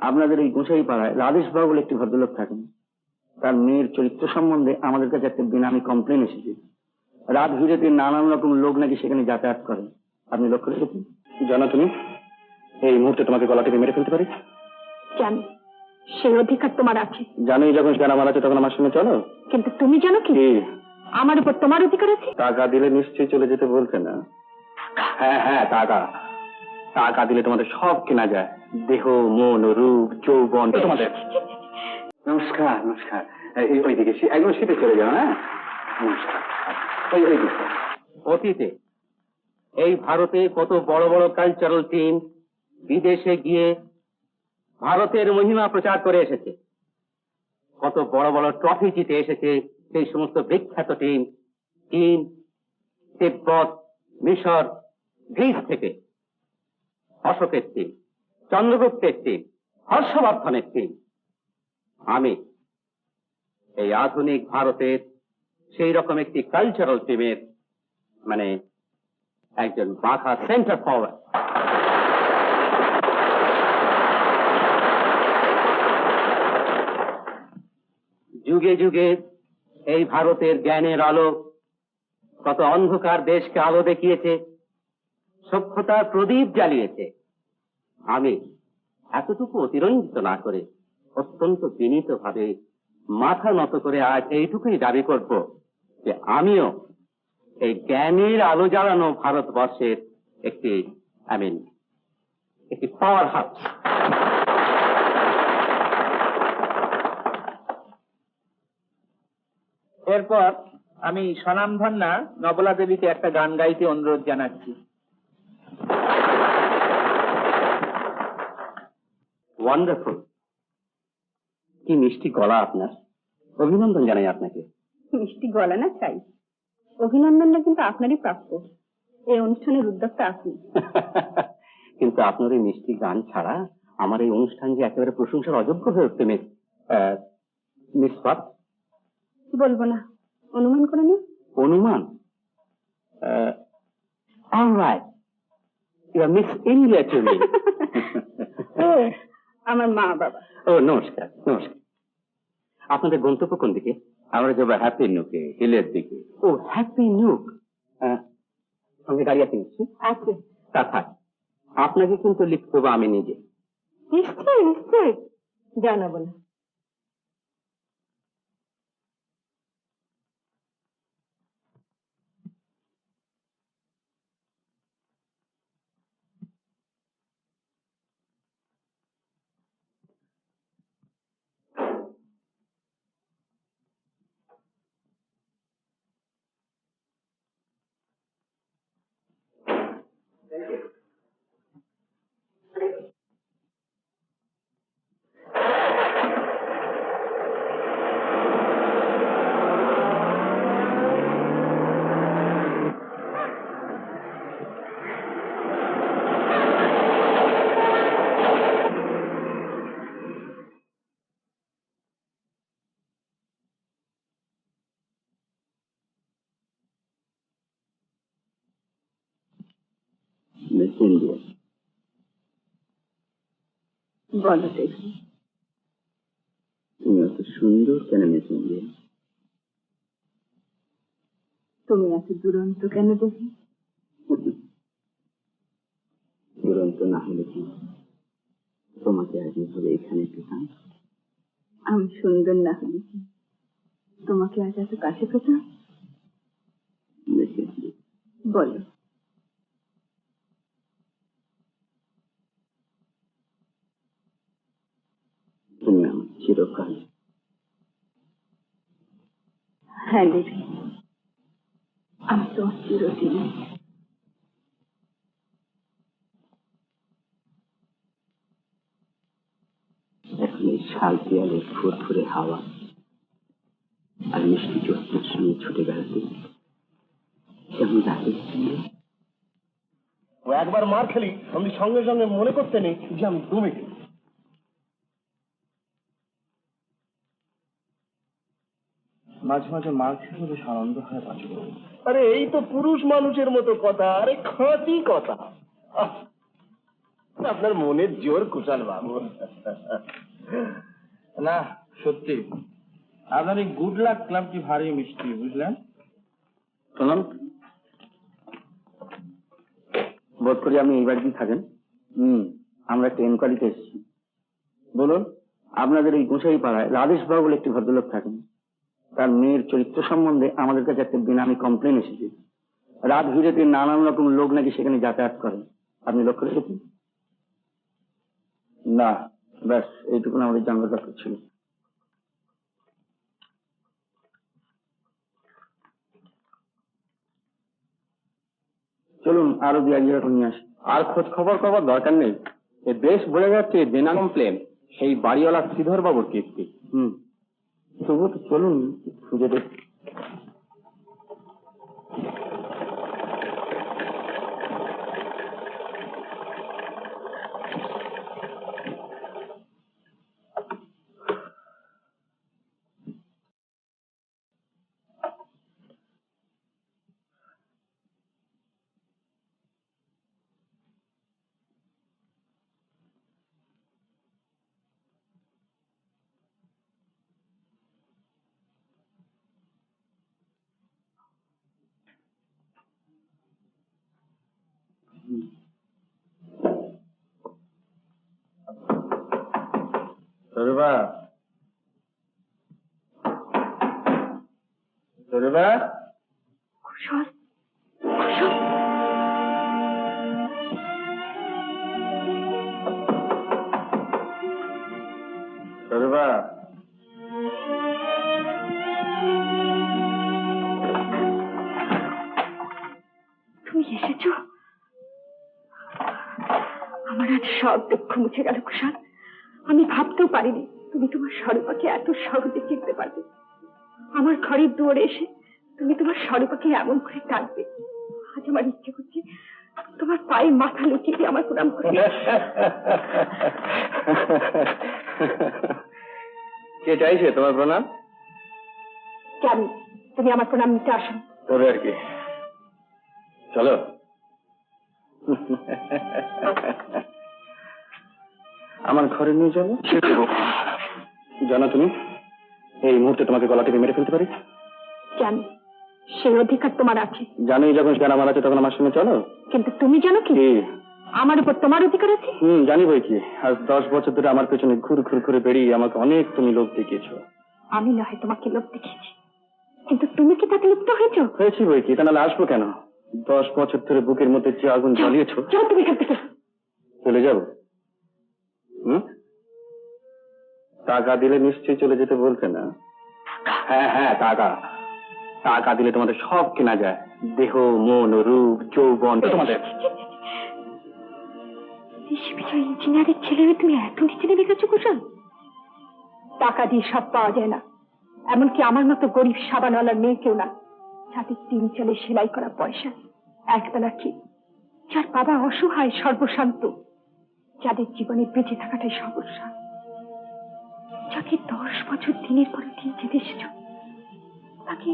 আপনাদের এই গোসাই পাড়ায় রাধেশ বাবু বলে একটি ভদ্রলোক থাকেন। তার মেয়ের চরিত্র সম্বন্ধে আমাদের কাছে একটা বেনামি কমপ্লেন এসেছে। রাত ভিড়েতে নানান রকম লোক নাকি সেখানে যাতায়াত করেন। আপনি লক্ষ্য রেখেছেন? জানো তুমি এই মুহূর্তে তোমাকে গলা থেকে মেরে ফেলতে পারি। কেন? সেই অধিকার তোমার আছে। জানোই যখন সেখানে আমার আছে তখন আমার সঙ্গে চলো। কিন্তু তুমি জানো কি আমার উপর তোমার অধিকার আছে? টাকা দিলে নিশ্চয়ই চলে যেতে বলছে না? হ্যাঁ হ্যাঁ, টাকা টাকা দিলে তোমাদের সব কেনা যায়, দেহ মন রূপ যৌবন তোমাদের। নমস্কার নমস্কার, ওইদিকে একদম শীতে চলে যাও। হ্যাঁ নমস্কার। অতীতে এই ভারতে কত বড় বড় কালচারাল টিম বিদেশে গিয়ে ভারতের মহিমা প্রচার করে এসেছে, কত বড় বড় ট্রফি জিতে এসেছে সেই সমস্ত বিখ্যাত টিম। চীন, তিব্বত, মিশর, গ্রিস থেকে অশোকের টিম, চন্দ্রগুপ্তের টিম, হর্ষবর্ধনের টিম। আমি এই আধুনিক ভারতের সেই রকম একটি কালচারাল টিমের মানে একজন বাঘা সেন্টার ফরওয়ার্ড। যুগে যুগে এই ভারতের জ্ঞানের আলো কত অন্ধকার দেশকে আলো দেখিয়েছে, সভ্যতার প্রদীপ জ্বালিয়েছে। আমি এতটুকু অতিরঞ্জিত না করে অত্যন্ত বিনীত ভাবে মাথা নত করে আজ এইটুকুই দাবি করব যে আমিও এই জ্ঞানের আলো জ্বালানো ভারতবর্ষের একটি একটি পাওয়ার হাউস। এরপর আমি স্বনামধন্যা নবলা দেবীকে একটা গান গাইতে অনুরোধ জানাচ্ছি। ওয়ান্ডারফুল, কি মিষ্টি গলা আপনার, অভিনন্দন জানাই আপনাকে। মিষ্টি গলা না চাই, অভিনন্দনটা কিন্তু আপনারই প্রাপ্য। এই অনুষ্ঠানের উদ্যোক্তা আপনি। কিন্তু আপনার এই মিষ্টি গান ছাড়া আমার এই অনুষ্ঠান যে একেবারে প্রশংসার অযোগ্য হয়ে উঠতে মিস পাপ। বলবো না, অনুমান করে নিন। অনুমান? Alright, you are miss India to me. আমার মা বাবা। ও নমস্কার নমস্কার। আপনাদের গন্তব্য কোন দিকে? আমরা যাবো হ্যাপি নুকে, হিলের দিকে। ও হ্যাপি নুক, সঙ্গে গাড়ি আছে নিশ্চয়ই? আছে। তা থাক, আপনাকে কিন্তু লিখতে দেবো আমি নিজে। নিশ্চয় নিশ্চয়, জানাবো না। মিস ইন্ডিয়া, বলো দেখি, তুমি এত সুন্দর কেন মিস ইন্ডিয়া? তুমি এত দুরন্ত কেন দেখি? দুরন্ত না হলে কি তোমাকে আজ এভাবে এখানে পেতাম? আমি সুন্দর না হলে কি তোমাকে আজ এত কাছে পেতাম? বলো, তুমি আমার চিরকাল। হ্যাঁ দেবী, আমি তোমার চিরদিন। এখন এই শাল পিয়ালের ফুরফুরে হাওয়া আর মিষ্টি জ্যোৎস্নার সঙ্গে ছুটে বেড়াতে কেমন লাগে। ও একবার মার খেলি আমি সঙ্গে সঙ্গে মনে করতে নেই যে আমি দমে গেছি। মাঝে মাঝে মার খেলে বেশ আনন্দ হয় বাঁচব। আরে এই তো পুরুষ মানুষের মতো কথা, আরে খাঁটি কথা। আপনার মনের জোর কুশাল বাবু। না সত্যি আপনার এই গুড লাক ক্লাবটি ভারী মিষ্টি, বুঝলেন? শুনুন, বোধ করি আপনি এই বাড়িতেই থাকেন। আমরা একটা এনকোয়ারিতে এসেছি। বলুন, আপনাদের এই গোসাই পাড়ায় রাধেশ বাবু বলে একটি ভদ্রলোক থাকেন। তার মেয়ের চরিত্র সম্বন্ধে আমাদের কাছে একটা বেনামি কমপ্লেন এসেছে। রাত ভিড়েতে নানান রকম লোক নাকি সেখানে যাতায়াত করে। আপনি লক্ষ্য রেখেছেন? না, ব্যাস এইটুকুন আমাদের জানবার দরকার ছিল। চলুন আরো দু এক জায়গা নিয়ে আসি। আর খোঁজ খবর করবার দরকার নেই। এ বেশ বোঝা যাচ্ছে বেনা কমপ্লেন সেই বাড়িওয়ালা শ্রীধর বাবুর কীর্তি। তবু তো চলুন খুঁজে দেখ। সরবা, সরবা, কুশল, কুশল, সরবা, তুমি এসেছো? আমার আজ সব দুঃখ মুছে গেল কুশল। আমি ভাবতেও পারিনি তুমি তোমার স্বরূপাকে এত সহজে চিনতে পারবে। আমার ঘরের দুয়ারে এসে তুমি তোমার স্বরূপাকে এমন করে ডাকবে, আজ আমার ইচ্ছে করছে তোমার পায়ে মাথা লুকিয়ে দিয়ে আমার প্রণাম করে। কে চাইছে তোমার প্রণাম? কেন তুমি আমার প্রণাম নিতে আসো? তবে আর কি, চলো। আমার ঘরে নিয়ে যাবো। জানো তুমি, এই মুহূর্তে তোমাকে গলা টিপে মেরে ফেলতে পারি। কেন? সেই অধিকার তোমার আছে। জানোই যখন সেখানে আমার আছে তখন আমার সঙ্গে চলো। কিন্তু তুমি জানো কি আমার উপর তোমার অধিকার আছে? জানি বই কি, আজ 10 বছর ধরে আমার পেছনে ঘুর ঘুর করে বেরিয়ে আমাকে অনেক তুমি লোভ দেখিয়েছো। আমি না হয় তোমাকে লোভ দেখিয়েছি, কিন্তু তুমি কি তাতে লিপ্ত হয়েছি বই কি, তা নাহলে আসবো কেন? 10 বছর ধরে বুকের মধ্যে যে আগুন জ্বালিয়েছো। যাও তুমি এখান থেকে। চলে যাবো? টাকা দিলে নিশ্চয়ই চলে যেতে বলতে না? হ্যাঁ হ্যাঁ, টাকা। টাকা দিলে তোমাদের সব কেনা যায়, দেহ, মন, রূপ, যৌবন তোমাদের। ইঞ্জিনিয়ারের ছেলে হয়ে তুমি এত নিচে নেমে গেছো কুশল? টাকা দিয়ে সব পাওয়া যায় না, এমনকি আমার মতো গরিব সাবানওয়ালার মেয়েকেও না, যাদের 3 চালে সেলাই করা পয়সা, একবেলা খেয়ে, যার বাবা অসহায় সর্বশান্ত, যাদের জীবনে বেঁচে থাকাটাই সমস্যা, যাকে 10 বছর দিনের পর দিন যেতে এসেছ, তাকে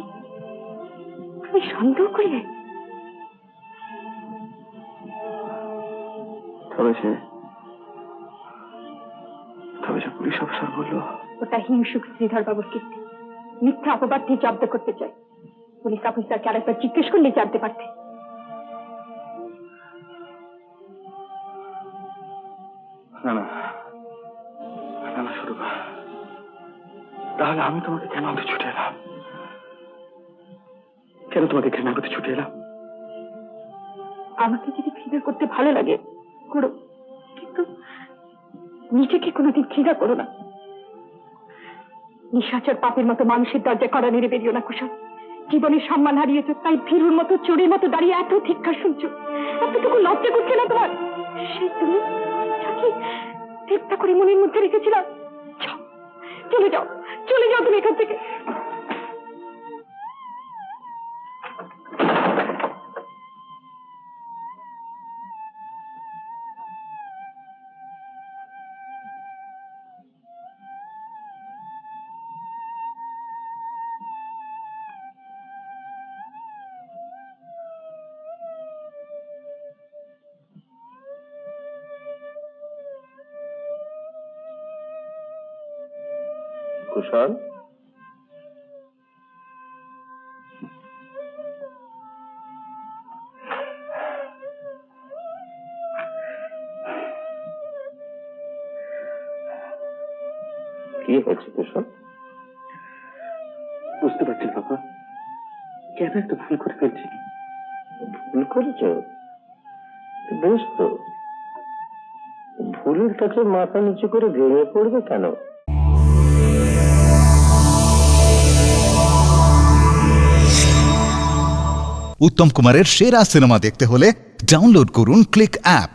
তুমি সন্দেহ করলে? তবে সে পুলিশ অফিসার বললো ওটা হিংসুক শ্রীধর বাবুর কীর্তি, মিথ্যা অপবাদ দিয়ে জব্দ করতে চাই। পুলিশ অফিসারকে আরেকবার জিজ্ঞেস করলে জানতে পারতে। না না না না, শুরু তাহলে আমি তোমাকে কেন আনতে ছুটে এলাম? কেন তোমাকে ঘৃণা করতে ছুটে এলাম? আমাকে যদি ঘৃণা করতে ভালো লাগে করো, কিন্তু নিজেকে কোনোদিন ঘৃণা করো না। নিশাচর পাপের মতো মানুষের দরজায় কড়া নেড়ে বেরিও না কুশল। জীবনের সম্মান হারিয়েছ, তাই ভীরুর মতো চোরের মতো দাঁড়িয়ে এত ধিক্কার শুনছো। এতটুকু লজ্জা করছে না তোমার? সেই তুমি যাকে হত্যা করে মনের মধ্যে রেখেছিলাম। চলে যাও, চলে যাও তুমি এখান থেকে। কুশল, কি হয়েছে কুশল? বুঝতে পারছি না বাবা, কেন একটা ভুল করে ফেলছি। ভুল করেছ? বেশ তো, ভুলের কাছে মাথা নিচু করে ভেঙে পড়বে কেন? উত্তম কুমারের সেরা সিনেমা দেখতে হলে ডাউনলোড করুন ক্লিক অ্যাপ।